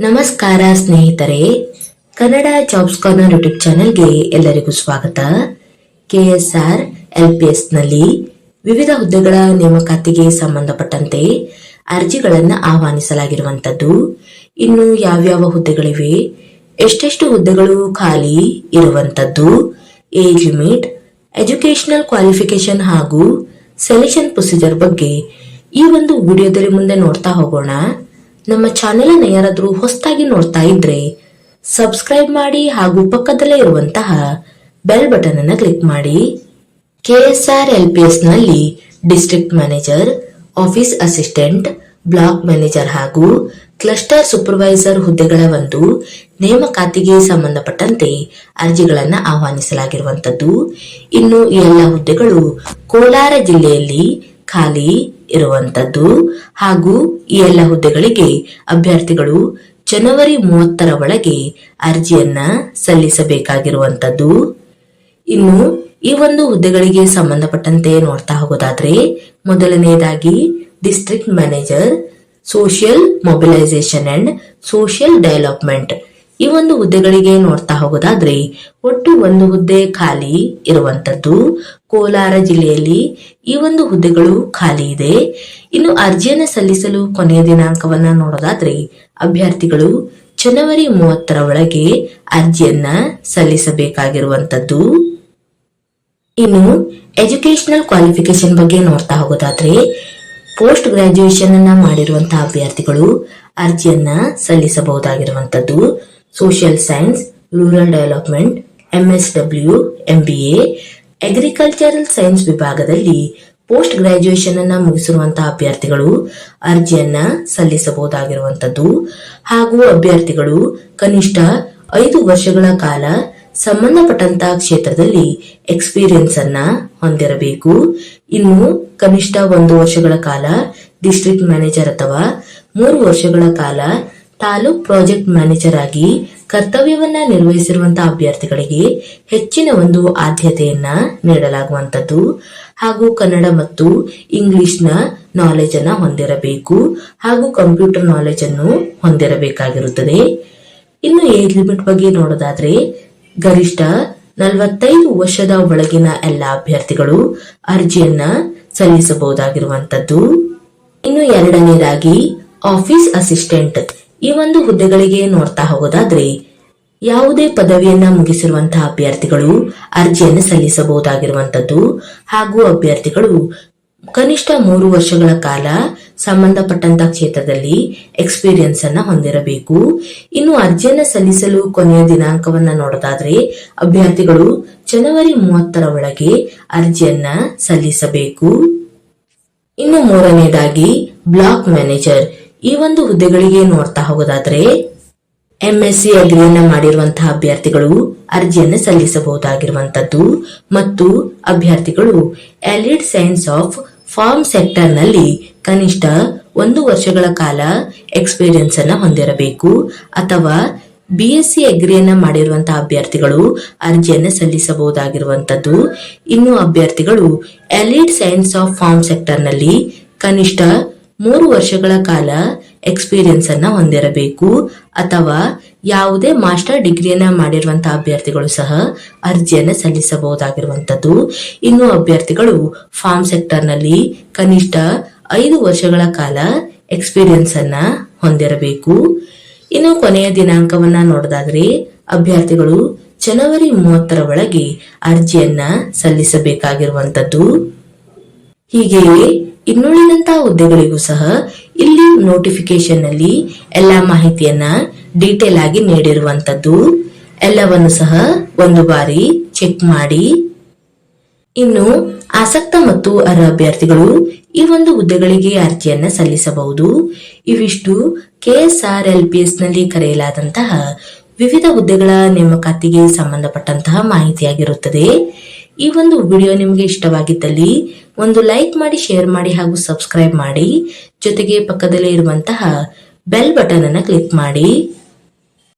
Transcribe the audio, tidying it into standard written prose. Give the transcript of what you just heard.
ನಮಸ್ಕಾರ ಸ್ನೇಹಿತರೆ, Kannada jobs corner YouTube ಚಾನೆಲ್ಗೆ ಎಲ್ಲರಿಗೂ ಸ್ವಾಗತ. ಕೆಎಸ್ಆರ್ ಎಲ್ಪಿಎಸ್ ನಲ್ಲಿ ವಿವಿಧ ಹುದ್ದೆಗಳ ನೇಮಕಾತಿಗೆ ಸಂಬಂಧಪಟ್ಟಂತೆ ಅರ್ಜಿಗಳನ್ನು ಆಹ್ವಾನಿಸಲಾಗಿರುವಂತದ್ದು. ಇನ್ನು ಯಾವ್ಯಾವ ಹುದ್ದೆಗಳಿವೆ, ಎಷ್ಟೆಷ್ಟು ಹುದ್ದೆಗಳು ಖಾಲಿ ಇರುವಂತದ್ದು, ಏಜ್ ಲಿಮಿಟ್, ಎಜುಕೇಶನಲ್ ಕ್ವಾಲಿಫಿಕೇಶನ್ ಹಾಗೂ ಸೆಲೆಕ್ಷನ್ ಪ್ರೊಸೀಜರ್ ಬಗ್ಗೆ ಈ ಒಂದು ವಿಡಿಯೋದಲ್ಲಿ ಮುಂದೆ ನೋಡ್ತಾ ಹೋಗೋಣ. ನಮ್ಮ ಚಾನೆಲ್ ಅನ್ನು ಯಾರಾದರೂ ಹೊಸದಾಗಿ ನೋಡ್ತಾ ಇದ್ರೆ ಸಬ್ಸ್ಕ್ರೈಬ್ ಮಾಡಿ ಹಾಗೂ ಪಕ್ಕದಲ್ಲೇ ಇರುವಂತಹ ಬೆಲ್ ಬಟನ್ ಅನ್ನು ಕ್ಲಿಕ್ ಮಾಡಿ. ಕೆಎಸ್ಆರ್ ಎಲ್ಪಿಎಸ್ ನಲ್ಲಿ district manager, office assistant, block manager ಹಾಗೂ ಕ್ಲಸ್ಟರ್ ಸೂಪರ್ವೈಸರ್ ಹುದ್ದೆಗಳ ಒಂದು ನೇಮಕಾತಿಗೆ ಸಂಬಂಧಪಟ್ಟಂತೆ ಅರ್ಜಿಗಳನ್ನು ಆಹ್ವಾನಿಸಲಾಗಿರುವಂತದ್ದು. ಇನ್ನು ಈ ಎಲ್ಲ ಹುದ್ದೆಗಳು ಕೋಲಾರ ಜಿಲ್ಲೆಯಲ್ಲಿ ಖಾಲಿ ಇರುವಂತದ್ದು ಹಾಗೂ ಈ ಎಲ್ಲ ಹುದ್ದೆಗಳಿಗೆ ಅಭ್ಯರ್ಥಿಗಳು ಜನವರಿ 30ರ ಒಳಗೆ ಅರ್ಜಿಯನ್ನ ಸಲ್ಲಿಸಬೇಕಾಗಿರುವಂತದ್ದು. ಇನ್ನು ಈ ಒಂದು ಹುದ್ದೆಗಳಿಗೆ ಸಂಬಂಧಪಟ್ಟಂತೆ ನೋಡ್ತಾ ಹೋಗೋದಾದ್ರೆ, ಮೊದಲನೆಯದಾಗಿ district manager, social mobilisation and social development. ಈ ಒಂದು ಹುದ್ದೆಗಳಿಗೆ ನೋಡ್ತಾ ಹೋಗೋದಾದ್ರೆ ಒಟ್ಟು ಒಂದು ಹುದ್ದೆ ಖಾಲಿ ಇರುವಂತದ್ದು. ಕೋಲಾರ ಜಿಲ್ಲೆಯಲ್ಲಿ ಈ ಒಂದು ಹುದ್ದೆಗಳು ಖಾಲಿ ಇದೆ. ಇನ್ನು ಅರ್ಜಿಯನ್ನು ಸಲ್ಲಿಸಲು ಕೊನೆಯ ದಿನಾಂಕವನ್ನ ನೋಡೋದಾದ್ರೆ ಅಭ್ಯರ್ಥಿಗಳು ಜನವರಿ 30ರ ಒಳಗೆ ಅರ್ಜಿಯನ್ನ ಸಲ್ಲಿಸಬೇಕಾಗಿರುವಂತದ್ದು. ಇನ್ನು ಎಜುಕೇಶನಲ್ ಕ್ವಾಲಿಫಿಕೇಶನ್ ಬಗ್ಗೆ ನೋಡ್ತಾ ಹೋಗೋದಾದ್ರೆ ಪೋಸ್ಟ್ ಗ್ರಾಜುಯೇಷನ್ ಅನ್ನ ಮಾಡಿರುವಂತಹ ಅಭ್ಯರ್ಥಿಗಳು ಅರ್ಜಿಯನ್ನ ಸಲ್ಲಿಸಬಹುದಾಗಿರುವಂತದ್ದು. Social science, rural development, MSW, MBA, agricultural science ವಿಭಾಗದಲ್ಲಿ ಪೋಸ್ಟ್ ಗ್ರಾಜುಯೇಷನ್ ಅನ್ನ ಮುಗಿಸಿರುವಂತಹ ಅಭ್ಯರ್ಥಿಗಳು ಅರ್ಜಿಯನ್ನ ಸಲ್ಲಿಸಬಹುದಾಗಿರುವಂತದ್ದು. ಹಾಗೂ ಅಭ್ಯರ್ಥಿಗಳು ಕನಿಷ್ಠ 5 ವರ್ಷಗಳ ಕಾಲ ಸಂಬಂಧಪಟ್ಟಂತಹ ಕ್ಷೇತ್ರದಲ್ಲಿ ಎಕ್ಸ್ಪೀರಿಯನ್ಸ್ ಅನ್ನ ಹೊಂದಿರಬೇಕು. ಇನ್ನು ಕನಿಷ್ಠ 1 ವರ್ಷಗಳ ಕಾಲ ಡಿಸ್ಟ್ರಿಕ್ಟ್ ಮ್ಯಾನೇಜರ್ ಅಥವಾ 3 ವರ್ಷಗಳ ಕಾಲ ತಾಲೂಕ್ ಪ್ರಾಜೆಕ್ಟ್ ಮ್ಯಾನೇಜರ್ ಆಗಿ ಕರ್ತವ್ಯವನ್ನ ನಿರ್ವಹಿಸಿರುವಂತಹ ಅಭ್ಯರ್ಥಿಗಳಿಗೆ ಹೆಚ್ಚಿನ ಒಂದು ಆದ್ಯತೆಯನ್ನ ನೀಡಲಾಗುವಂತದ್ದು. ಹಾಗೂ ಕನ್ನಡ ಮತ್ತು ಇಂಗ್ಲಿಷ್ ನ ನಾಲೆಜ್ ಅನ್ನ ಹೊಂದಿರಬೇಕು ಹಾಗೂ ಕಂಪ್ಯೂಟರ್ ನಾಲೆಜ್ ಅನ್ನು ಹೊಂದಿರಬೇಕಾಗಿರುತ್ತದೆ. ಇನ್ನು ಏಜ್ ಲಿಮಿಟ್ ಬಗ್ಗೆ ನೋಡೋದಾದ್ರೆ ಗರಿಷ್ಠ 45 ವರ್ಷದ ಒಳಗಿನ ಎಲ್ಲ ಅಭ್ಯರ್ಥಿಗಳು ಅರ್ಜಿಯನ್ನ ಸಲ್ಲಿಸಬಹುದಾಗಿರುವಂತದ್ದು. ಇನ್ನು ಎರಡನೇದಾಗಿ ಆಫೀಸ್ ಅಸಿಸ್ಟೆಂಟ್. ಈ ಒಂದು ಹುದ್ದೆಗಳಿಗೆ ನೋಡ್ತಾ ಹೋಗೋದಾದ್ರೆ ಯಾವುದೇ ಪದವಿಯನ್ನ ಮುಗಿಸಿರುವಂತಹ ಅಭ್ಯರ್ಥಿಗಳು ಅರ್ಜಿಯನ್ನು ಸಲ್ಲಿಸಬಹುದಾಗಿರುವಂತದ್ದು. ಹಾಗೂ ಅಭ್ಯರ್ಥಿಗಳು ಕನಿಷ್ಠ 3 ವರ್ಷಗಳ ಕಾಲ ಸಂಬಂಧಪಟ್ಟಂತಹ ಕ್ಷೇತ್ರದಲ್ಲಿ ಎಕ್ಸ್ಪೀರಿಯನ್ಸ್ ಅನ್ನ ಹೊಂದಿರಬೇಕು. ಇನ್ನು ಅರ್ಜಿಯನ್ನ ಸಲ್ಲಿಸಲು ಕೊನೆಯ ದಿನಾಂಕವನ್ನ ನೋಡೋದಾದ್ರೆ ಅಭ್ಯರ್ಥಿಗಳು ಜನವರಿ 30ರ ಒಳಗೆ ಅರ್ಜಿಯನ್ನ ಸಲ್ಲಿಸಬೇಕು. ಇನ್ನು ಮೂರನೇದಾಗಿ ಬ್ಲಾಕ್ ಮ್ಯಾನೇಜರ್. ಈ ಒಂದು ಹುದ್ದೆಗಳಿಗೆ ನೋಡ್ತಾ ಹೋಗೋದಾದ್ರೆ MSc ಅಗ್ರಿಯನ್ನ ಮಾಡಿರುವಂತಹ ಅಭ್ಯರ್ಥಿಗಳು ಅರ್ಜಿಯನ್ನು ಸಲ್ಲಿಸಬಹುದಾಗಿರುವಂತದ್ದು. ಮತ್ತು ಅಭ್ಯರ್ಥಿಗಳು allied science of farm sector ನಲ್ಲಿ ಕನಿಷ್ಠ 1 ವರ್ಷಗಳ ಕಾಲ ಎಕ್ಸ್ಪೀರಿಯನ್ಸ್ ಅನ್ನ ಹೊಂದಿರಬೇಕು. ಅಥವಾ BSc ಅಗ್ರಿಯನ್ನ ಮಾಡಿರುವಂತಹ ಅಭ್ಯರ್ಥಿಗಳು ಅರ್ಜಿಯನ್ನು ಸಲ್ಲಿಸಬಹುದಾಗಿರುವಂತದ್ದು. ಇನ್ನು ಅಭ್ಯರ್ಥಿಗಳು allied science of farm sector ನಲ್ಲಿ ಕನಿಷ್ಠ 3 ವರ್ಷಗಳ ಕಾಲ ಎಕ್ಸ್ಪೀರಿಯನ್ಸ್ ಅನ್ನ ಹೊಂದಿರಬೇಕು. ಅಥವಾ ಯಾವುದೇ ಮಾಸ್ಟರ್ ಡಿಗ್ರಿಯನ್ನ ಮಾಡಿರುವಂತಹ ಅಭ್ಯರ್ಥಿಗಳು ಸಹ ಅರ್ಜಿಯನ್ನ ಸಲ್ಲಿಸಬಹುದಾಗಿರುವಂತದ್ದು. ಇನ್ನು ಅಭ್ಯರ್ಥಿಗಳು ಫಾರ್ಮ್ ಸೆಕ್ಟರ್ ನಲ್ಲಿ ಕನಿಷ್ಠ 5 ವರ್ಷಗಳ ಕಾಲ ಎಕ್ಸ್ಪೀರಿಯನ್ಸ್ ಅನ್ನ ಹೊಂದಿರಬೇಕು. ಇನ್ನು ಕೊನೆಯ ದಿನಾಂಕವನ್ನ ನೋಡೋದಾದ್ರೆ ಅಭ್ಯರ್ಥಿಗಳು ಜನವರಿ 30ರ ಒಳಗೆ ಅರ್ಜಿಯನ್ನ ಸಲ್ಲಿಸಬೇಕಾಗಿರುವಂತದ್ದು. ಹೀಗೆಯೇ ಇನ್ನುಳಿದಂತಹ ಹುದ್ದೆಗಳಿಗೂ ಸಹ ಇಲ್ಲಿ ನೋಟಿಫಿಕೇಶನ್ ನಲ್ಲಿ ಎಲ್ಲಾ ಮಾಹಿತಿಯನ್ನ ಡೀಟೇಲ್ ಆಗಿ ನೀಡಿರುವಂತದ್ದು. ಎಲ್ಲವನ್ನು ಸಹ ಒಂದು ಬಾರಿ ಚೆಕ್ ಮಾಡಿ. ಇನ್ನು ಆಸಕ್ತ ಮತ್ತು ಅರ್ಹ ಅಭ್ಯರ್ಥಿಗಳು ಈ ಒಂದು ಹುದ್ದೆಗಳಿಗೆ ಅರ್ಜಿಯನ್ನ ಸಲ್ಲಿಸಬಹುದು. ಇವಿಷ್ಟು ಕೆಎಸ್ಆರ್ ಎಲ್ಪಿಎಸ್ ನಲ್ಲಿ ಕರೆಯಲಾದಂತಹ ವಿವಿಧ ಹುದ್ದೆಗಳ ನೇಮಕಾತಿಗೆ ಸಂಬಂಧಪಟ್ಟಂತಹ ಮಾಹಿತಿಯಾಗಿರುತ್ತದೆ. ಈ ಒಂದು ವಿಡಿಯೋ ನಿಮಗೆ ಇಷ್ಟವಾಗಿದ್ದಲ್ಲಿ ಒಂದು ಲೈಕ್ ಮಾಡಿ, ಶೇರ್ ಮಾಡಿ ಹಾಗೂ ಸಬ್ಸ್ಕ್ರೈಬ್ ಮಾಡಿ. ಜೊತೆಗೆ ಪಕ್ಕದಲ್ಲೇ ಇರುವಂತಹ ಬೆಲ್ ಬಟನ್ ಅನ್ನು ಕ್ಲಿಕ್ ಮಾಡಿ.